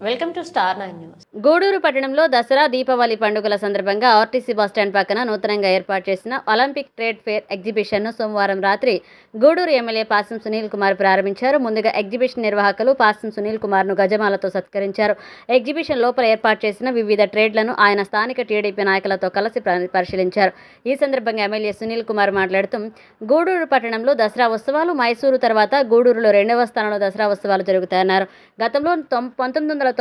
Welcome to Star 9 news. Gudur పట్టణంలో దసరా దీపావళి పండుగల సందర్భంగా ఆర్టీసీ బస్టాండ్ పక్కన నూతనంగా ఏర్పాటు చేసిన ఒలింపిక్ ట్రేడ్ ఫేర్ ఎగ్జిబిషన్ను సోమవారం రాత్రి గూడూరు ఎమ్మెల్యే పాసం సునీల్ కుమార్ ప్రారంభించారు. ముందుగా ఎగ్జిబిషన్ నిర్వాహకులు పాసం సునీల్ కుమార్ను గజమాలతో సత్కరించారు. ఎగ్జిబిషన్ లోపల ఏర్పాటు చేసిన వివిధ ట్రేడ్లను ఆయన స్థానిక టీడీపీ నాయకులతో కలిసి పరిశీలించారు. ఈ సందర్భంగా ఎమ్మెల్యే సునీల్ కుమార్ మాట్లాడుతూ గూడూరు పట్టణంలో దసరా ఉత్సవాలు, మైసూరు తర్వాత గూడూరులో 2వ స్థానంలో దసరా ఉత్సవాలు జరుగుతాయన్నారు. గతంలో 1995లో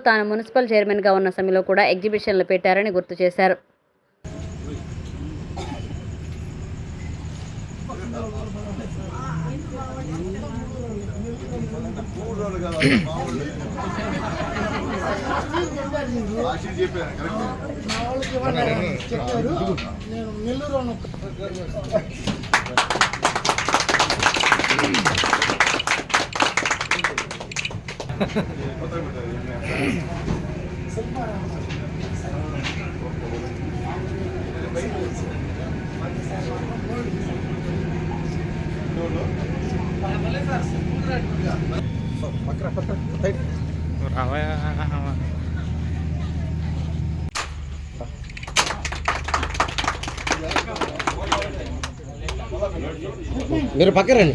తాను మున్సిపల్ చైర్మన్గా ఉన్న సమయంలో కూడా ఎగ్జిబిషన్లు పెట్టారని గుర్తు చేశారు. మీరు పక్కరండి.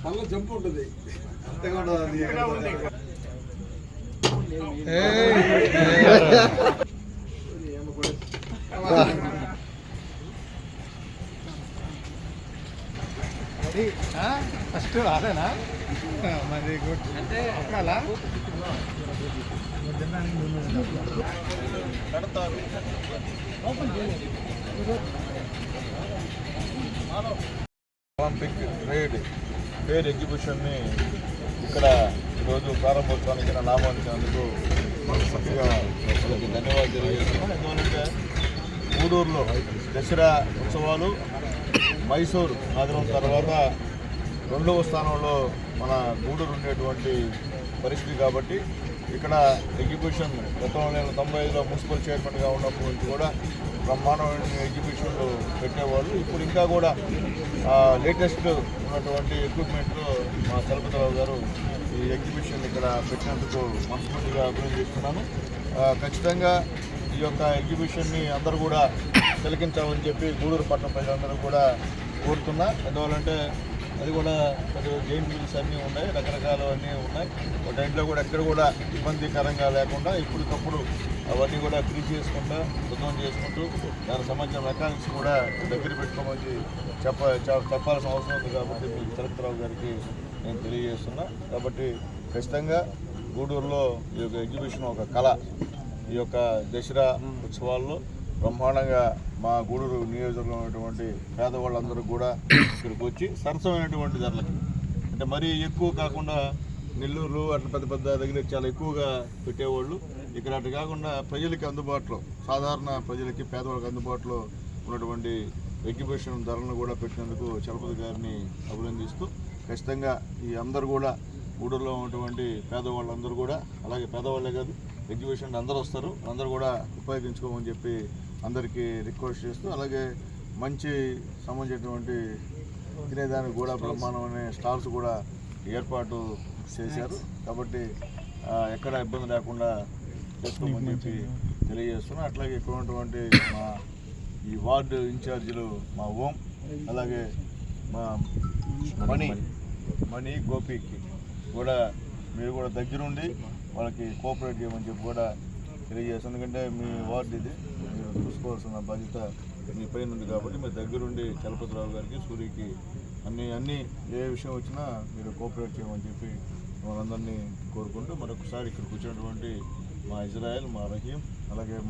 పళ్ళ జంపు ఉంటుంది. ఫస్ట్ రాలేనా మరి గుడ్ అంటే ఒలింపిక్ ట్రేడ్ ఫేర్ ఎగ్జిబిషన్ని ఇక్కడ ఈరోజు ప్రారంభోత్సవానికి నామాంకించినందుకు మనస్ఫూర్తిగా వాళ్ళకి ధన్యవాదాలు తెలియజేస్తున్నాం. ఎందుకంటే గూడూరులో దసరా ఉత్సవాలు, మైసూరు నగరం తర్వాత 2వ స్థానంలో మన గూడూరు ఉండేటువంటి పరిస్థితి కాబట్టి ఇక్కడ ఎగ్జిబిషన్ గతంలో నేను 95లో మున్సిపల్ చైర్మన్గా ఉన్నప్పటి నుంచి కూడా బ్రహ్మాండమైన ఎగ్జిబిషన్లు పెట్టేవాళ్ళు. ఇప్పుడు ఇంకా కూడా లేటెస్ట్ ఉన్నటువంటి ఎక్విప్మెంట్లో మా చలపతిరావు గారు ఈ ఎగ్జిబిషన్ ఇక్కడ పెట్టినందుకు మనస్ఫూర్తిగా అభినందిస్తున్నాను. ఖచ్చితంగా ఈ యొక్క ఎగ్జిబిషన్ని అందరూ కూడా తిలకించాలని చెప్పి గూడూరు పట్టణ ప్రజలందరూ కూడా కోరుతున్నా. ఎందువల్లంటే అది కూడా జైంట్ వీల్స్ అన్నీ ఉన్నాయి, రకరకాలు అన్నీ ఉన్నాయి. వాటింట్లో కూడా ఎక్కడ కూడా ఇబ్బందికరంగా లేకుండా ఇప్పటికప్పుడు అవన్నీ కూడా ఫ్రీ చేసుకుంటూ శుద్ధం చేసుకుంటూ దానికి సంబంధించిన మెకానిక్స్ కూడా దగ్గర పెట్టుకోమని చెప్పాల్సిన అవసరం ఉంది. కాబట్టి మీకు చలపతిరావు గారికి నేను తెలియజేస్తున్నా. కాబట్టి ఖచ్చితంగా గూడూరులో ఈ యొక్క ఎగ్జిబిషన్ ఒక కళ. ఈ యొక్క దసరా ఉత్సవాల్లో బ్రహ్మాండంగా మా గూడూరు నియోజకవర్గంలో ఉన్నటువంటి పేదవాళ్ళందరూ కూడా ఇక్కడికి వచ్చి సరసమైనటువంటి ధరలకి, అంటే మరీ ఎక్కువ కాకుండా నెల్లూరు అట్లా పెద్ద పెద్ద దగ్గర చాలా ఎక్కువగా పెట్టేవాళ్ళు. ఇక్కడ అటు కాకుండా ప్రజలకి అందుబాటులో, సాధారణ ప్రజలకి, పేదవాళ్ళకి అందుబాటులో ఉన్నటువంటి ఎగ్జిబిషన్ ధరలను కూడా పెట్టినందుకు చలపతి గారిని అభినందిస్తూ ఖచ్చితంగా ఈ అందరూ కూడా గూడూరులో ఉన్నటువంటి పేదవాళ్ళందరూ కూడా, అలాగే పేదవాళ్ళే కాదు ఎగ్జిబిషన్ అందరూ వస్తారు, అందరూ కూడా ఉపయోగించుకోమని చెప్పి అందరికీ రిక్వెస్ట్ చేస్తూ, అలాగే మంచి సంబంధించినటువంటి తినేదానికి కూడా బ్రహ్మాండమైన స్టాల్స్ కూడా ఏర్పాటు చేశారు. కాబట్టి ఎక్కడ ఇబ్బంది లేకుండా చేసుకోమని చెప్పి తెలియజేస్తున్నాం. అట్లాగే ఇక్కడ ఉన్నటువంటి మా ఈ వార్డు ఇన్ఛార్జీలు మా ఓం, అలాగే మా మణి గోపికి కూడా మీరు కూడా దగ్గరుండి వాళ్ళకి కోఆపరేట్ చేయమని చెప్పి కూడా తెలియజేస్తాను. ఎందుకంటే మీ వార్డు ఇది, మీరు చూసుకోవాల్సిన బాధ్యత మీ పైన ఉంది. కాబట్టి మీరు దగ్గరుండి చలపతిరావు గారికి, సూరికి అన్ని ఏ విషయం వచ్చినా మీరు కోఆపరేట్ చేయమని చెప్పి మనందరినీ కోరుకుంటూ మరొకసారి ఇక్కడికి వచ్చినటువంటి మా ఇజ్రాయెల్, మా రహీం, అలాగే